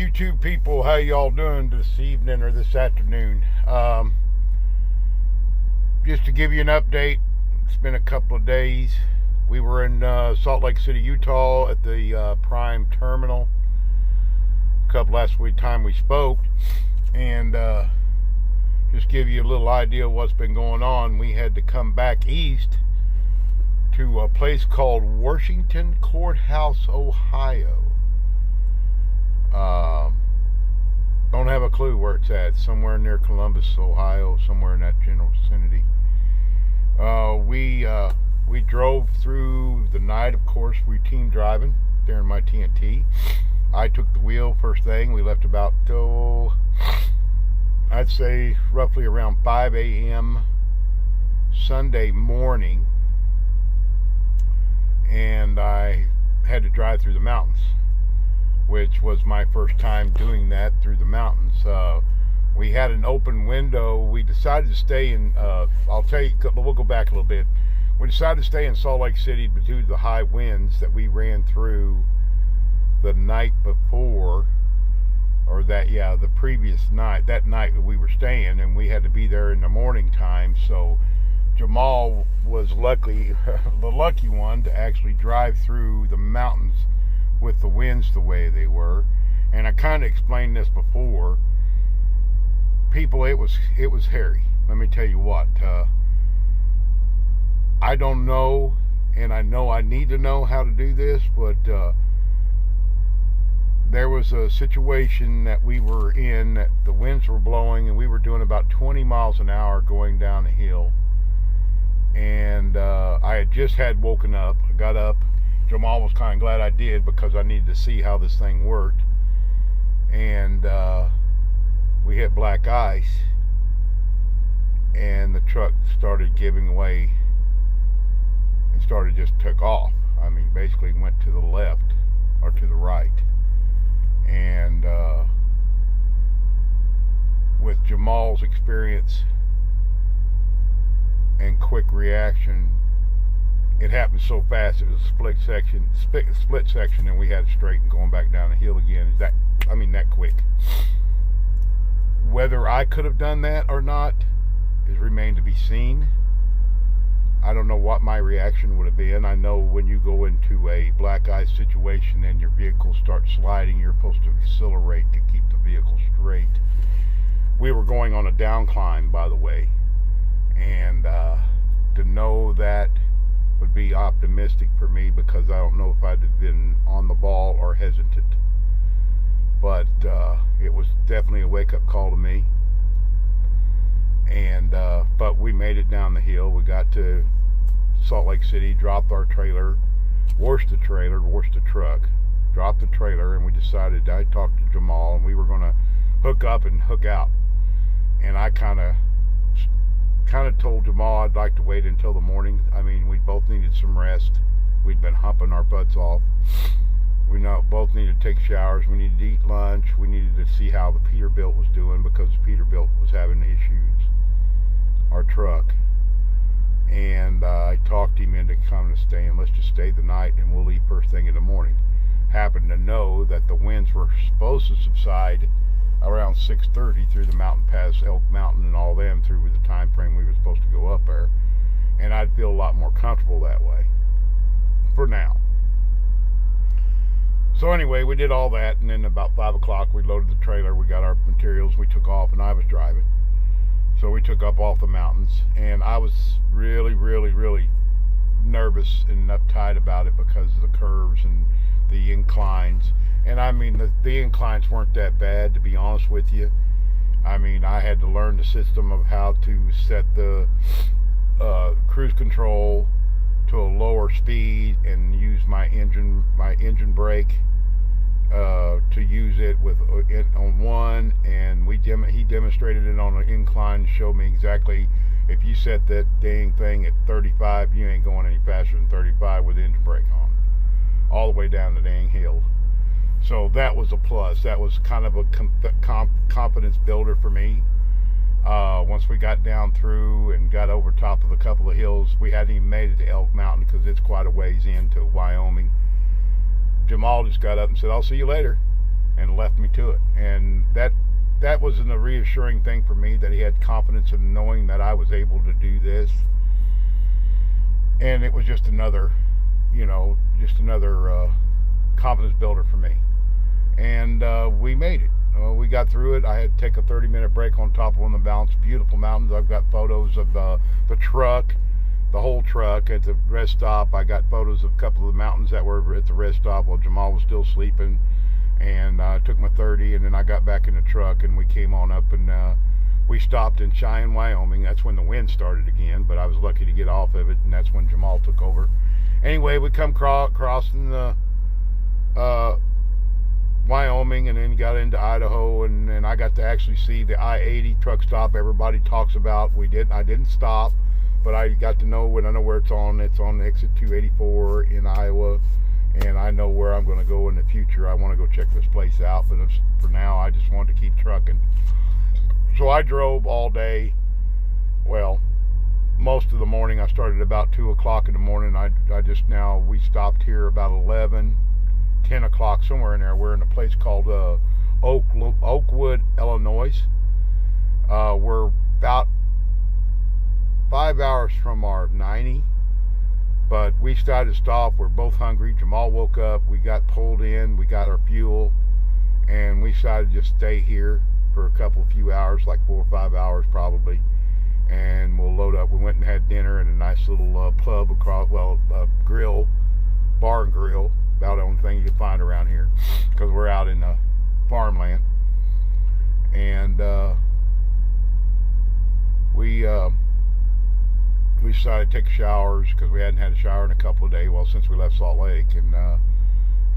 YouTube people, how y'all doing this evening or this afternoon? Just to give you an update, it's been a couple of days. We were in Salt Lake City, Utah at the Prime Terminal last time we spoke, and just give you a little idea of what's been going on. We had to come back east to a place called Washington Courthouse, Ohio. Don't have a clue where it's at. Somewhere near Columbus, Ohio, somewhere in that general vicinity. We drove through the night. Of course, we team driving there in my TNT. I took the wheel first thing. We left about I'd say roughly around 5 a.m. Sunday morning, and I had to drive through the mountains, which was my first time doing that through the mountains. We had an open window. We decided to stay in, we'll go back a little bit. We decided to stay in Salt Lake City due to the high winds that we ran through the night before, or the previous night, that night that we were staying, and we had to be there in the morning time. So Jamal was luckily the lucky one to actually drive through the mountains with the winds the way they were. And I kind of explained this before. People, it was hairy. Let me tell you what. I don't know, and I know I need to know how to do this, but there was a situation that we were in that the winds were blowing, and we were doing about 20 miles an hour going down a hill. And I had just woken up. I got up. Jamal was kind of glad I did, because I needed to see how this thing worked. And we hit black ice, and the truck started giving way and just took off. I mean, basically went to the left or to the right. And with Jamal's experience and quick reaction, it happened so fast. It was a split section, and we had to straighten going back down the hill again. That quick. Whether I could have done that or not is remained to be seen. I don't know what my reaction would have been. I know when you go into a black ice situation and your vehicle starts sliding, you're supposed to accelerate to keep the vehicle straight. We were going on a downcline, by the way, and to know that would be optimistic for me, because I don't know if I'd have been on the ball or hesitant. But it was definitely a wake-up call to me. And but we made it down the hill. We got to Salt Lake City, dropped our trailer, washed the truck, dropped the trailer, and we decided, I talked to Jamal, and we were going to hook up and hook out. And I kind of told Jamal I'd like to wait until the morning. I mean, we both needed some rest. We'd been humping our butts off. We both needed to take showers. We needed to eat lunch. We needed to see how the Peterbilt was doing, because the Peterbilt was having issues, our truck. And I talked him into coming to stay, and let's just stay the night, and we'll leave first thing in the morning. Happened to know that the winds were supposed to subside around 6:30 through the mountain pass, Elk Mountain and all them, through the time frame we were supposed to go up there. And I'd feel a lot more comfortable that way, for now. So anyway, we did all that, and then about 5 o'clock we loaded the trailer, we got our materials, we took off, and I was driving. So we took up off the mountains, and I was really, really, really nervous and uptight about it because of the curves and the inclines. And I mean, the inclines weren't that bad, to be honest with you. I mean, I had to learn the system of how to set the cruise control to a lower speed and use my engine brake to use it on one, and he demonstrated it on an incline to show me exactly, if you set that dang thing at 35, you ain't going any faster than 35 with the engine brake on, all the way down the dang hill. So that was a plus. That was kind of a confidence builder for me. Once we got down through and got over top of a couple of hills, we hadn't even made it to Elk Mountain, because it's quite a ways into Wyoming. Jamal just got up and said, "I'll see you later." and left me to it. And that was a reassuring thing for me, that he had confidence in knowing that I was able to do this. And it was just another, confidence builder for me. And we made it. We got through it. I had to take a 30-minute break on top of one of the mountains, beautiful mountains. I've got photos of the truck, the whole truck at the rest stop. I got photos of a couple of the mountains that were at the rest stop while Jamal was still sleeping. And I took my 30, and then I got back in the truck, and we came on up, and we stopped in Cheyenne, Wyoming. That's when the wind started again, but I was lucky to get off of it, and that's when Jamal took over. Anyway, we come crossing the Wyoming, and then got into Idaho, and then I got to actually see the I-80 truck stop everybody talks about. I didn't stop, but I got to know when I know where it's on. It's on exit 284 in Iowa, and I know where I'm going to go in the future. I want to go check this place out, but for now, I just wanted to keep trucking. So I drove all day. Well, most of the morning. I started about 2 o'clock in the morning. We stopped here about 11, 10 o'clock, somewhere in there. We're in a place called Oakwood, Illinois. We're about 5 hours from our 90, but we decided to stop. We're both hungry. Jamal woke up. We got pulled in. We got our fuel, and we decided to just stay here for a few hours, like 4 or 5 hours probably, and we'll load up. We went and had dinner at a nice little pub across, grill, bar and grill, about the only thing you can find around here, because we're out in farmland. And we decided to take showers, because we hadn't had a shower in a couple of days, since we left Salt Lake, and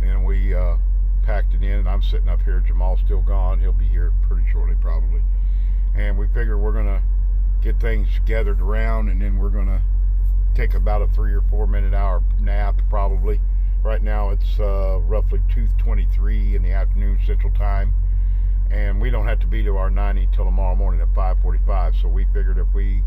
then we packed it in, and I'm sitting up here. Jamal's still gone. He'll be here pretty shortly probably, and we figure we're gonna get things gathered around, and then we're gonna take about a 3 or 4 minute hour nap probably. Right now it's roughly 2:23 in the afternoon Central Time, and we don't have to be to our 90 till tomorrow morning at 5:45. So we figured if we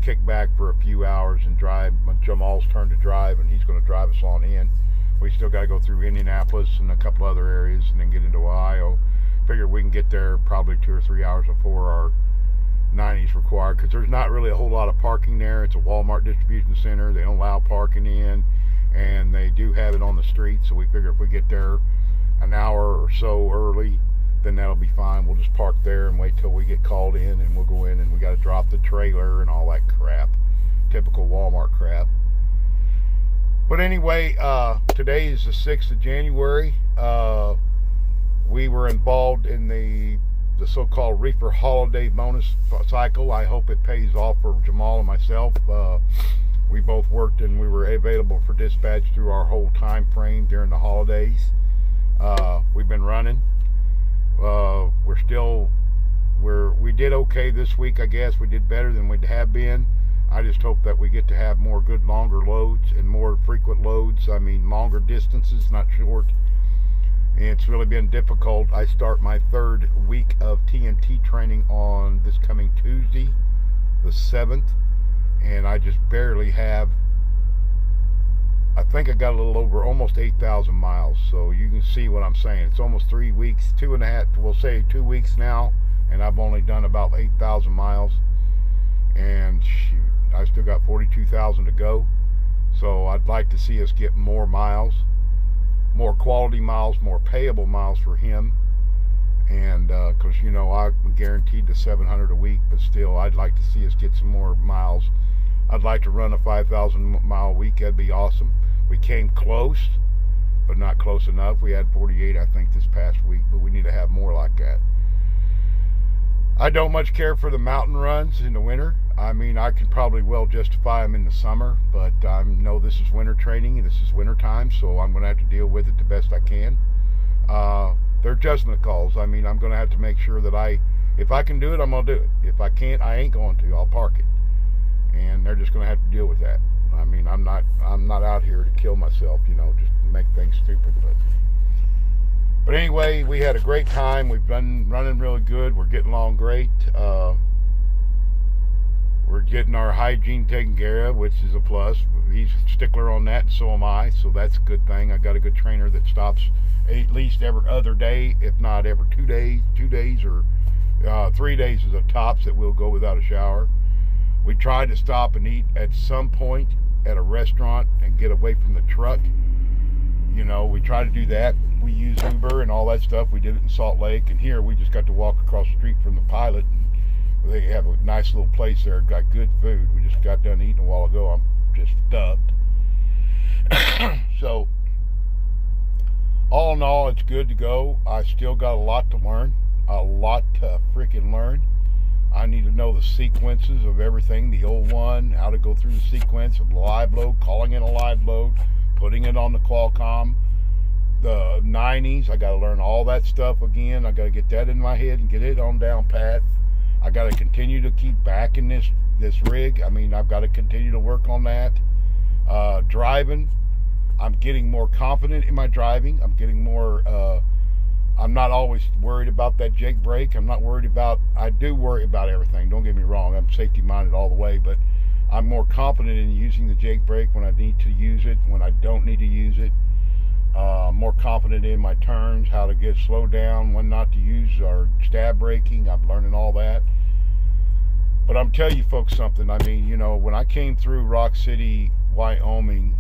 kick back for a few hours and drive, Jamal's turn to drive, and he's going to drive us on in. We still got to go through Indianapolis and a couple other areas, and then get into Ohio. Figure we can get there probably 2 or 3 hours before our 90s required, because there's not really a whole lot of parking there. It's a Walmart distribution center. They don't allow parking in, and they do have it on the street. So we figure if we get there an hour or so early, then that'll be fine. We'll just park there and wait till we get called in, and we'll go in, and we got to drop the trailer and all that crap. Typical Walmart crap. But anyway, today is the 6th of January. We were involved in the so-called reefer holiday bonus cycle. I hope it pays off for Jamal and myself. We both worked, and we were available for dispatch through our whole time frame during the holidays. We've been running. We did okay this week, I guess. We did better than we have been. I just hope that we get to have more good longer loads and more frequent loads. I mean, longer distances, not short. And it's really been difficult. I start my 3rd week of TNT training on this coming Tuesday, the 7th, and I just barely have, I think I got a little over almost 8,000 miles. So you can see what I'm saying. It's almost 3 weeks, 2.5, we'll say 2 weeks now, and I've only done about 8,000 miles. And shoot, I still got 42,000 to go. So I'd like to see us get more miles, more quality miles, more payable miles for him. And because I'm guaranteed the 700 a week, but still I'd like to see us get some more miles. I'd like to run a 5,000 mile week. That'd be awesome. We came close, but not close enough. We had 48, I think, this past week, but we need to have more like that. I don't much care for the mountain runs in the winter. I mean, I could probably well justify them in the summer, but I know this is winter training, and this is winter time, so I'm going to have to deal with it the best I can. They're judgment calls. I mean, I'm going to have to make sure that if I can do it, I'm going to do it. If I can't, I ain't going to. I'll park it. And they're just going to have to deal with that. I mean, I'm not out here to kill myself, just to make things stupid. But anyway, we had a great time. We've been running really good. We're getting along great. We're getting our hygiene taken care of, which is a plus. he's a stickler on that, and so am I. So that's a good thing. I got a good trainer that stops at least every other day, if not every 2 days. 2 days or 3 days is a tops that we'll go without a shower. We tried to stop and eat at some point at a restaurant and get away from the truck. You know, we try to do that. We use Uber and all that stuff. We did it in Salt Lake, and here we just got to walk across the street from the Pilot, and they have a nice little place there, got good food. We just got done eating a while ago. I'm just stuffed. So all in all, it's good to go. I still got a lot to learn, a lot to freaking learn. I need to know the sequences of everything, the old one, how to go through the sequence of the live load, calling in a live load, putting it on the Qualcomm, the 90s. I got to learn all that stuff again. I got to get that in my head and get it on down pat. I got to continue to keep backing this rig. I mean, I've got to continue to work on that. Driving, I'm getting more confident in my driving. I'm getting more, I'm not always worried about that Jake brake. I'm not worried about, I do worry about everything. Don't get me wrong. I'm safety minded all the way, but I'm more confident in using the Jake brake when I need to use it, when I don't need to use it. More confident in my turns, how to get slowed down, when not to use, or stab braking. I'm learning all that. But I'm telling you folks something. I mean, you know, when I came through Rock City, Wyoming,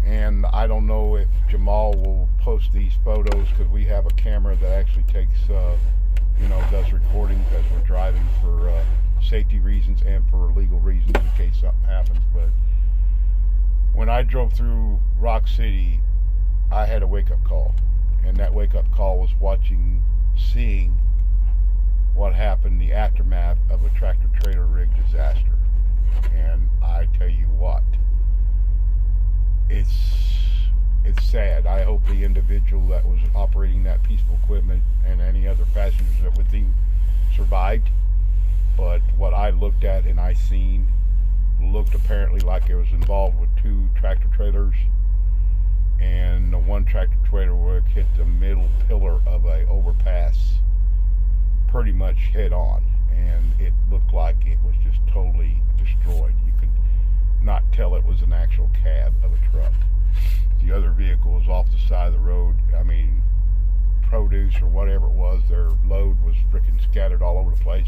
and I don't know if Jamal will post these photos, because we have a camera that actually takes, you know, does recordings as we're driving for safety reasons and for legal reasons in case something happens. But when I drove through Rock City, I had a wake-up call, and that wake-up call was seeing what happened, the aftermath of a tractor-trailer rig disaster. And I tell you what, it's sad. I hope the individual that was operating that piece of equipment and any other passengers that with him survived. But what I looked at and I seen looked apparently like it was involved with 2 tractor trailers, and the one tractor trailer work hit the middle pillar of a overpass pretty much head on, and it looked like it was just totally destroyed. You could not tell it was an actual cab of a truck. The other vehicle was off the side of the road. I mean, produce or whatever it was, their load was freaking scattered all over the place.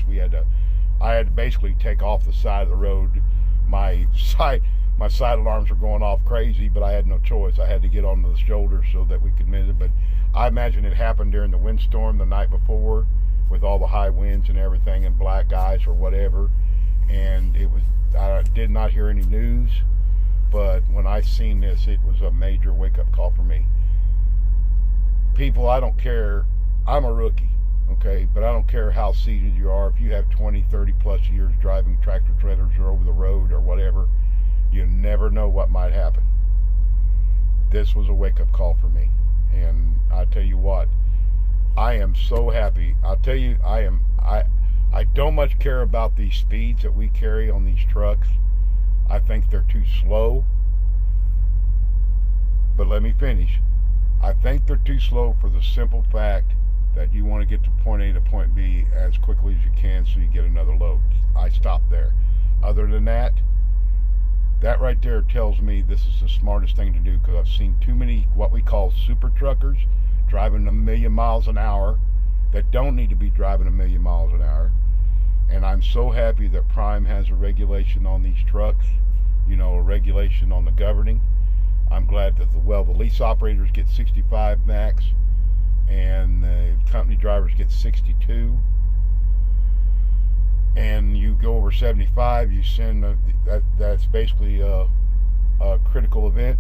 I had to basically take off the side of the road. My side alarms were going off crazy, but I had no choice. I had to get onto the shoulder so that we could mend it. But I imagine it happened during the windstorm the night before, with all the high winds and everything and black ice or whatever. And I did not hear any news, but when I seen this, it was a major wake-up call for me. People, I don't care. I'm a rookie, okay? But I don't care how seasoned you are. If you have 20, 30 plus years driving tractor trailers or over the road or whatever, you never know what might happen. This was a wake-up call for me. And I tell you what, I am so happy. I'll tell you, I don't much care about these speeds that we carry on these trucks. I think they're too slow. But let me finish. I think they're too slow for the simple fact that you want to get to point A to point B as quickly as you can so you get another load. I stop there. Other than that, that right there tells me this is the smartest thing to do, because I've seen too many what we call super truckers driving 1,000,000 miles an hour that don't need to be driving 1,000,000 miles an hour. And I'm so happy that Prime has a regulation on these trucks, you know, a regulation on the governing. I'm glad that the lease operators get 65 max and the company drivers get 62. And you go over 75, you send that's basically a critical event.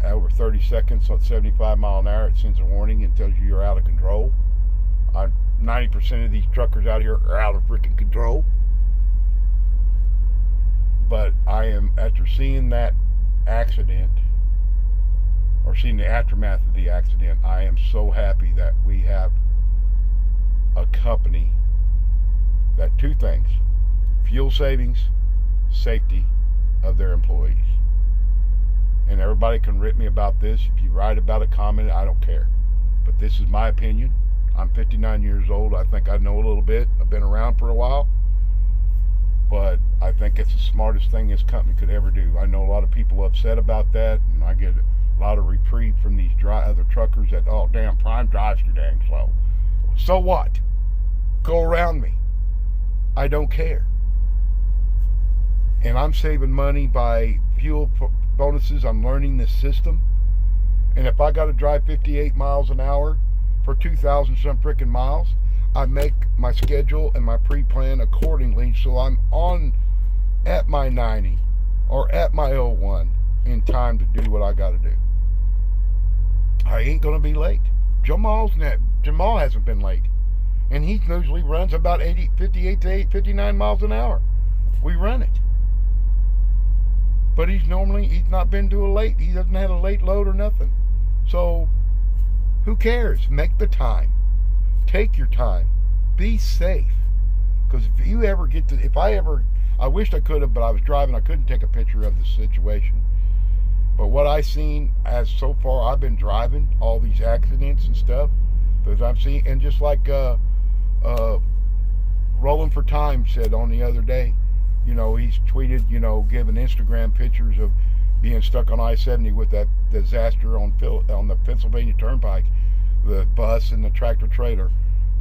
Over 30 seconds on 75 mile an hour, it sends a warning and tells you you're out of control. 90% of these truckers out here are out of freaking control. But I am, after seeing that accident, or seeing the aftermath of the accident, I am so happy that we have a company that 2 things: fuel savings, safety of their employees. And everybody can rip me about this. If you write about it, comment, I don't care. But this is my opinion. I'm 59 years old. I think I know a little bit. I've been around for a while. but I think it's the smartest thing this company could ever do. I know a lot of people upset about that, and I get a lot of reprieve from these other truckers that, oh, damn, Prime drives too dang slow. So what? Go around me. I don't care. And I'm saving money by fuel bonuses. I'm learning this system. And if I got to drive 58 miles an hour for 2,000 some frickin' miles, I make my schedule and my pre-plan accordingly, so I'm on at my 90 or at my 01 in time to do what I got to do. I ain't going to be late. Jamal hasn't been late. And he usually runs about 58 to 59 miles an hour. We run it. But he's not been to a late. He doesn't have a late load or nothing. So, who cares? Make the time. Take your time. Be safe. Because I wished I could have, but I was driving. I couldn't take a picture of the situation. But what I've seen as so far, I've been driving all these accidents and stuff that I've seen. And just like Rolling for Time said on the other day, he's tweeted, giving Instagram pictures of being stuck on I-70 with that disaster on the Pennsylvania Turnpike, the bus and the tractor trailer.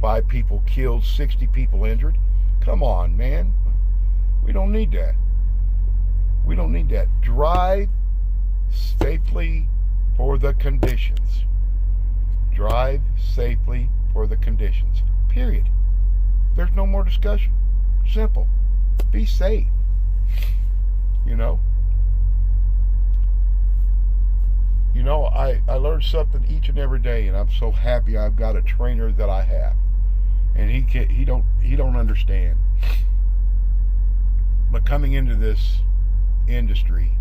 5 people killed, 60 people injured. Come on, man. We don't need that. We don't need that. Drive safely for the conditions. Drive safely for the conditions. Period. There's no more discussion. Simple. Be safe. I learn something each and every day, and I'm so happy I've got a trainer that I have. And he don't understand. But coming into this industry,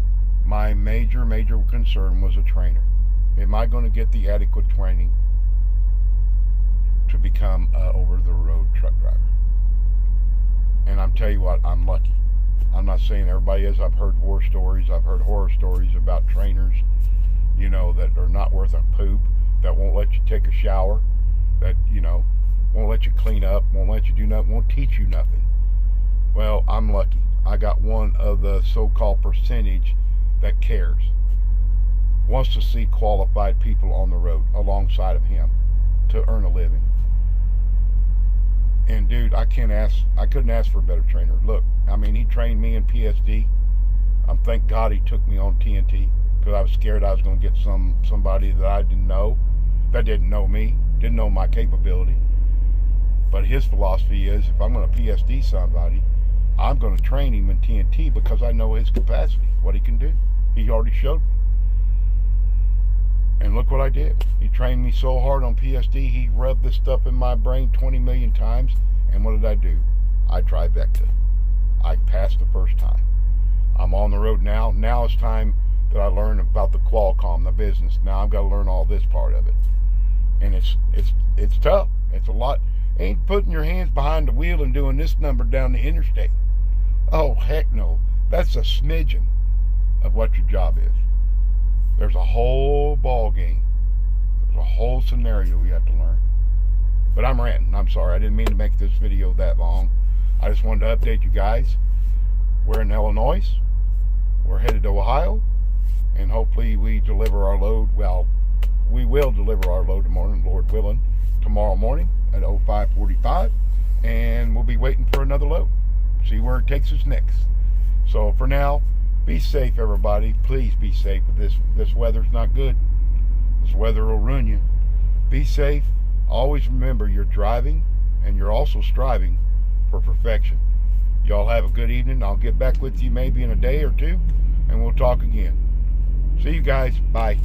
my major concern was a trainer. Am I going to get the adequate training to become an over-the-road truck driver? And I'm telling you what, I'm lucky. I'm not saying everybody is. I've heard war stories. I've heard horror stories about trainers, that are not worth a poop, that won't let you take a shower, that, won't let you clean up, won't let you do nothing, won't teach you nothing. Well, I'm lucky. I got one of the so-called percentage that cares, wants to see qualified people on the road alongside of him to earn a living. And dude, I couldn't ask for a better trainer. Look, he trained me in PSD. Thank God he took me on TNT, because I was scared I was going to get somebody that I didn't know, that didn't know me, didn't know my capability. But his philosophy is, if I'm going to PSD somebody, I'm going to train him in TNT because I know his capacity, what he can do. He already showed me. And look what I did. He trained me so hard on PSD, he rubbed this stuff in my brain 20 million times. And what did I do? I trifecta. I passed the first time. I'm on the road now. Now it's time that I learn about the Qualcomm, the business. Now I've got to learn all this part of it. And it's tough. It's a lot. Ain't putting your hands behind the wheel and doing this number down the interstate. Oh, heck no. That's a smidgen of what your job is. There's a whole ball game. There's a whole scenario we have to learn. But I'm ranting. I'm sorry. I didn't mean to make this video that long. I just wanted to update you guys. We're in Illinois. We're headed to Ohio. And hopefully we deliver our load. Well, we will deliver our load tomorrow, Lord willing, tomorrow morning at 05:45. And we'll be waiting for another load. See where it takes us next. So for now, be safe, everybody. Please be safe. This weather's not good. This weather will ruin you. Be safe. Always remember you're driving and you're also striving for perfection. Y'all have a good evening. I'll get back with you maybe in a day or two, and we'll talk again. See you guys. Bye.